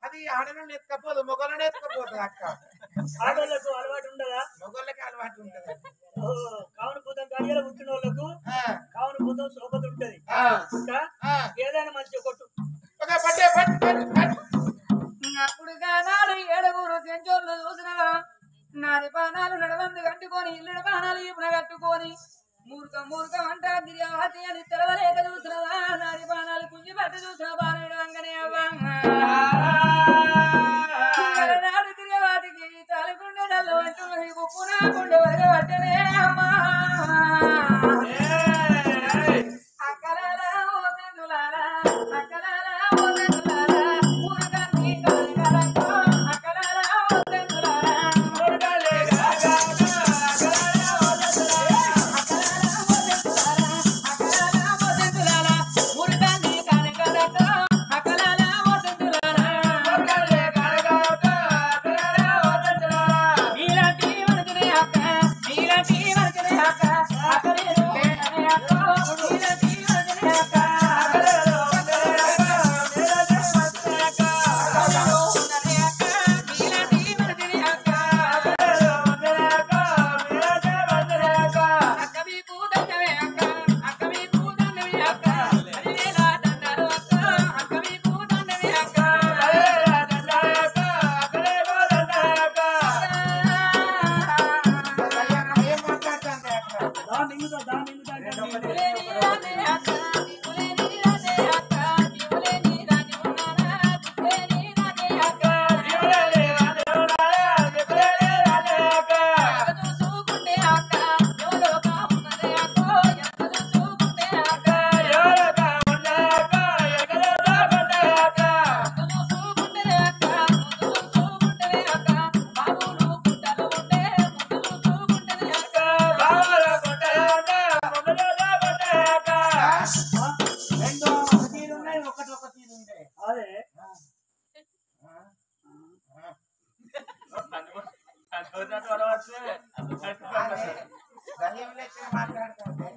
అది ఆడలను ఎత్తుకపోదు మొగలను ఎత్తుకపోతుంది అక్క. ఆడోళ్ళకు అలవాటు ఉండదా? మొగళ్ళకి అలవాటు ఉంటది. కావున పూతం గడియలు పుట్టిన వాళ్ళకు కావున పూతం సోపతి ఉంటది. ఏదైనా మంచిగా కొట్టు. అప్పుడు నాడు 7 సెంచోర్లు చూసినవా నాది పానాలు నడవందు కట్టుకొని ఇల్లు పానాలు ఇప్పుడు కట్టుకొని మూర్ఖం అంటా గిరియావతి అని తెలవలేక చూసినవా నాది పానాలు కుంగి పట్టి చూసిన బాణుడు వంగనే నాడు గిరియావతికి తాలికుండే నల్లు అంటూ కుప్పునా గుండె వరగ పట్టనే అమ్మా అక్కలారా ఓ తెందులారా అక్కలారా ఓ తెందులారా మూర్ఖాన్ని కలగలకో అక్కలారా ఓ తెందులారా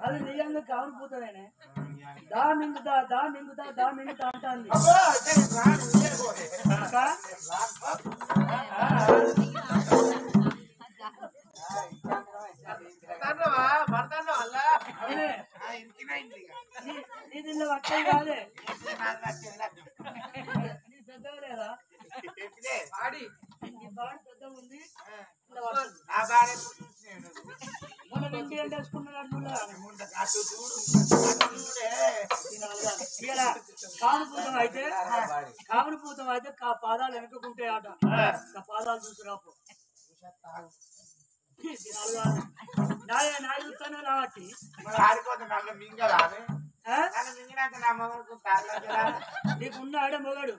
అది నిజంగా కావున పూతమేనే. దా మింగుతా అంటాంది. దీనిలో పట్టేది కాదే నీ పెద్దగా లేదా బాడీ పెద్ద ఉంది. మొన్న నుంచి ఏం చేసుకున్నాడు కావున పూతం అయితే పాదాలు వెనుకుంటే ఆట పాదాలు చూసి రాపు నాయ చూస్తానే రావట్టి నీకున్న ఆడే మొగడు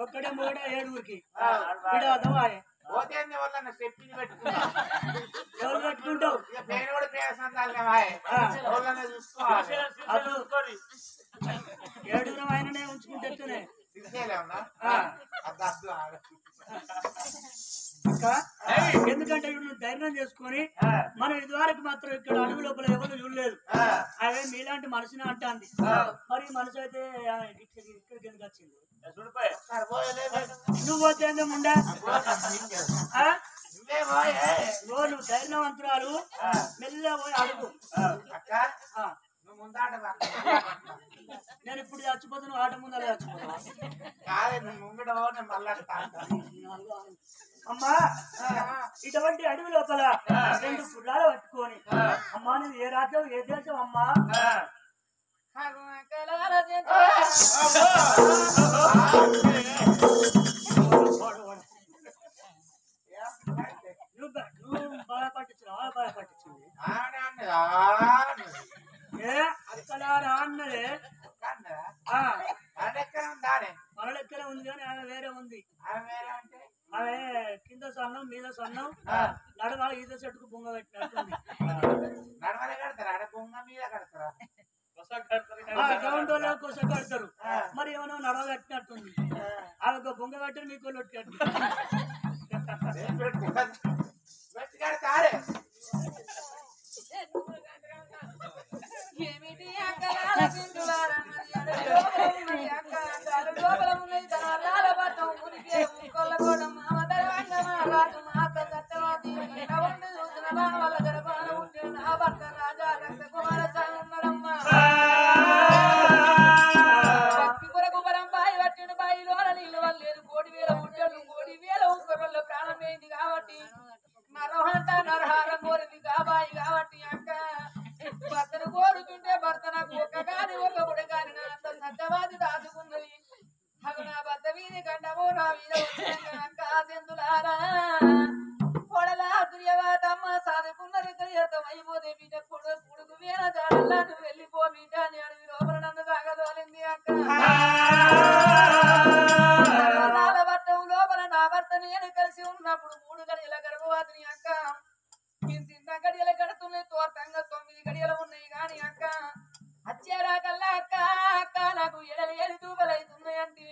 ఒక్కడే మొగడ 7 ఎవరు పెట్టుకుంటావు? ఏడుగురం ఆయననే ఉంచుకుంటే ఎందుకంటే ఇప్పుడు ధైర్యం చేసుకొని మనం ఇదివరకు మాత్రం ఇక్కడ అడుగు లోపల ఎవరు చూడలేదు. అదే మీలాంటి మనిషిని అంటాంది. మరి మనిషి అయితే ఇక్కడికి ఎందుకు వచ్చింది? నువ్వు పోతే ఉండా నువ్వు ధైర్యవంతురాలు మెల్లగా పోయి అడుగు. నేను ఇప్పుడు చచ్చిపోతే నువ్వు ఆట ముందర చచ్చిపోతావు. అమ్మా ఇటువంటి అడవి లోపల 2 పుల్లాలు పట్టుకొని అమ్మా నువ్వు ఏ రాజ్యం ఏ దేశం అమ్మా? నువ్వు బాగా పట్టించింది అన్నదే మన లెక్కనే ఉంది కానీ ఆమె వేరే ఉంది. ఆమె కింద సన్నం మీద సన్నం నడవ ఈత చెట్టుకు బొంగ పెట్టినట్టుంది. గ్రౌండ్ లో కొస కడతారు మరి ఏమన్నా నడవ కట్టినట్టుంది. ఆమె బొంగ కట్టారు మీకు ఏమిటి అక్క దుర్యవాది దాచుకున్నది అగు నా భర్త వీధి గండము నా మీద అక్క సెందులారా కొడలా దుర్యవాదమ్మ సాదుకున్నది అర్థం అయిపోతే బిడ్డ కొడుకు వేల జాడల్లా నువ్వు వెళ్ళిపో బిడ్డ అని అడిగి లోపల నన్ను తాగదోలింది అక్క భర్త లోపల నా భర్త నేను కలిసి ఉన్నప్పుడు 3 గడియల గర్భవతిని అక్క చిన్న గడియలు గడుతున్నాయి తోటంగా 9 గడియలు ఉన్నాయి గాని అక్క అచ్చేరాకల్లా అక్క అక్క నాకు ఎడలు తూపలైతున్నాయి అంటే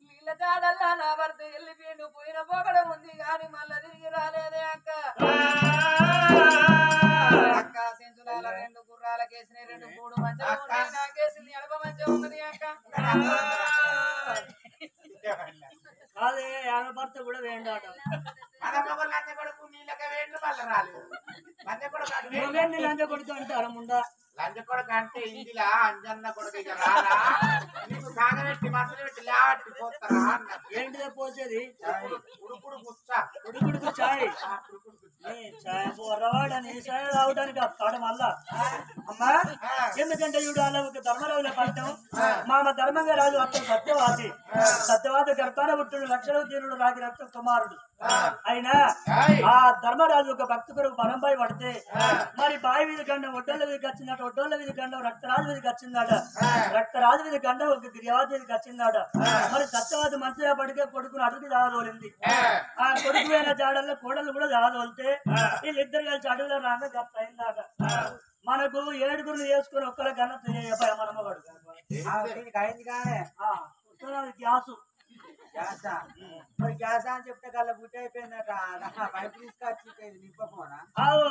నీళ్ళ జాడల్లా నా భర్త వెళ్ళిపోయిండు పోయిన పోగడం ఉంది గాని మళ్ళా తిరిగి రాలేదే అక్క అక్క సెంచులాల 2 గుర్రాలకేసిన 2 మూడు మంచం ఉన్నాయి నాకేసింది ఎడమ మంచం ఉన్నది అక్క అదే ఆమె భర్త కూడా వేండాడు మన మొగలు లంజ కొడుకు నీళ్ళకే వేండు మళ్ళీ రాలేదు లంజ కొడుకు లంజ కొడుకు అంటారు ముందా లంజ కొడుకు అంటే ఇందిలా అంజన్న కొడుకు ఇక రారా నీకు సాగబెట్టి మసలు పెట్టి లేవట్టి పోతారా అన్న ఏంటిదే పోసేది ఉడుకుడు గుచ్చ ఉడుకుడుకు చాయ్ చాయ్ పోరవాడని చాయ్ తాగడానికి వస్తాడు మళ్ళా అమ్మా ఎందుకంటే ఇవిడు అలా ఒక ధర్మరాజుల పట్టం మామ ధర్మంగా రాజు అతను సత్యవాది గర్భాన పుట్టుడు లక్షల తీరుడు రాగి రక్త కుమారుడు అయినా ఆ ధర్మరాజు ఒక భక్తి కొరకు పరంపై పడితే మరి బావి వీధి గండం ఒడ్డోళ్ళ వీధికి వచ్చిందట ఒడ్డోళ్ళ వీధి గండం రక్తరాజు వీధికి వచ్చిందట రక్తరాజు వీధి గండం ఒక గిరియావతి వీధికి వచ్చిందట మరి సత్యవాది మంచిగా పడితే కొడుకుని అడుగు జాగదోలింది ఆ కొడుకు అయిన జాడల్లో కోడలు కూడా జాగదోలితే వీళ్ళిద్దరు కలిసి అడుగులో రాగా గప్ప అయిందాట మనకు 7 చేసుకుని ఒక్కల గన్నత మనమగాడు గ్యాసు మరి గ్యాస్ అని చెప్తే కల్లా బుట్టి అయిపోయిందట పైపు తీసుకొచ్చి నింపపోనా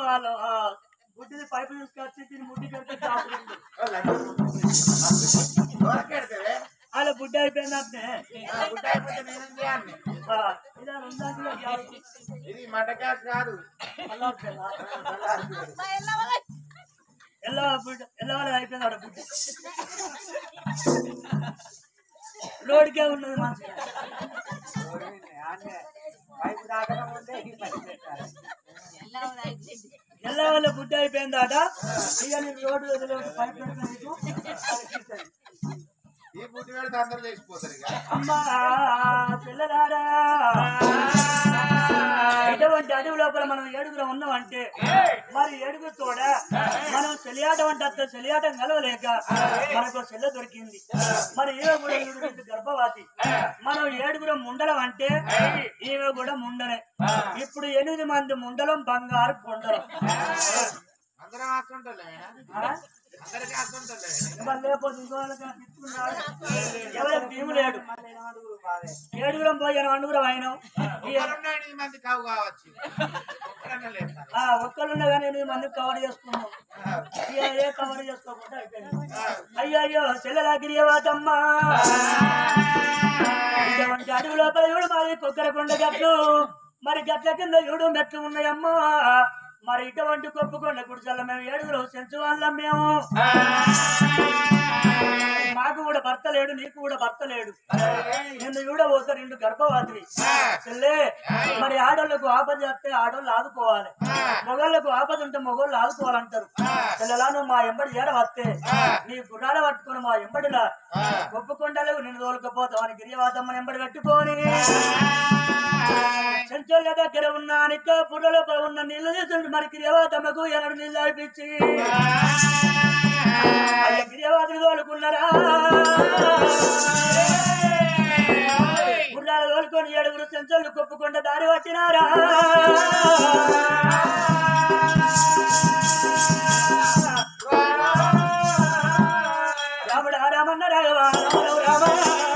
వాళ్ళు బుడ్డిది పైపు తీసుకొచ్చి దీన్ని ముడ్డి కడితే అలా బుడ్డి అయిపోయిందంటే గుడ్డ అయిపోతే నేనేం చేయాలి ఇది మట గ్యాస్ కాదు ఎలా వాళ్ళకి అయిపోయింది ఆడ బుడ్డి రోడ్కే ఉన్నది మంచిగా పైపు దాకముందే ఎలా వాళ్ళ బుడ్డి అయిపోయిందాట ఇక నీకు రోడ్డు వదిలేదు పైపు ఈ బుడ్డి పెడితే అందరూ లేచిపోతారు ఇక అమ్మా పిల్లలారా ఎటువంటి అడవి లోపల మనం 7 ఉన్నామంటే మరి 7 తోడ మనం చెలియాటం అంటే చెలియాటం కలవలేక మనకు చెల్ల దొరికింది మరి ఈమె కూడా 7 గర్భవతి మనం 7 ముండలం అంటే ఈమె కూడా ముండలే ఇప్పుడు 8 మంది ముండలం బంగారు కొండలం అందరం ఆస్తుంటలే అందరికి ఆస్తుంటలే లేకపోతే ఎవరికి భీము లేడు 7 పోయి 9 అయినాం 8 మంది కావు కావచ్చు ఒక్కరున్నా కానీ 8 మంది కవర్ చేసుకున్నాం ఏ కవర్ చేసుకోకుండా అయిపోయింది అయ్యో చెల్లెలాగిరియవాదమ్మా ఇటువంటి అడుగు లోపల చూడు మాది కొక్కరకొండ గట్లు మరి గట్ల కింద చూడు మెట్లు ఉన్నాయమ్మా మరి ఇటువంటి కొప్పుకొండ గుడిసెల్ల మేము 7 సెంచు వాళ్ళం మేము మాకు కూడా భర్త లేడు నీకు కూడా భర్త లేడు నిన్ను కూడా ఒక 2 గర్భవతివి చెల్లే మరి ఆడోళ్లకు ఆపద చేస్తే ఆడోళ్ళు ఆదుకోవాలి మొగోళ్లకు ఆపద ఉంటే మొగోళ్ళు ఆదుకోవాలంటారు చెల్లెలా నువ్వు మా ఎంబడి ఏడ వస్తే నీ గుర్రాలు పట్టుకుని మా ఎంబడిలా ఒప్పుకొండలేవు నిన్ను తోలుకపోతావు అని గిరియవాదమ్మని ఎంబడి పెట్టుకొని చెంచోళ్ళ దగ్గర ఉన్న నిక్క పుర్రలో ఉన్న నీళ్లు తీసుకుంటూ మరి గిరియవాదమ్మకు 7 నీళ్ళు అయిపించి గిరియవాదిని తోలుకున్నారా గుర్రాలు తోలుకొని 7 చెంచోళ్ళు కొప్పుకుండా దారి పట్టినారా రాముడా రామన్న రాఘవ రామ రామ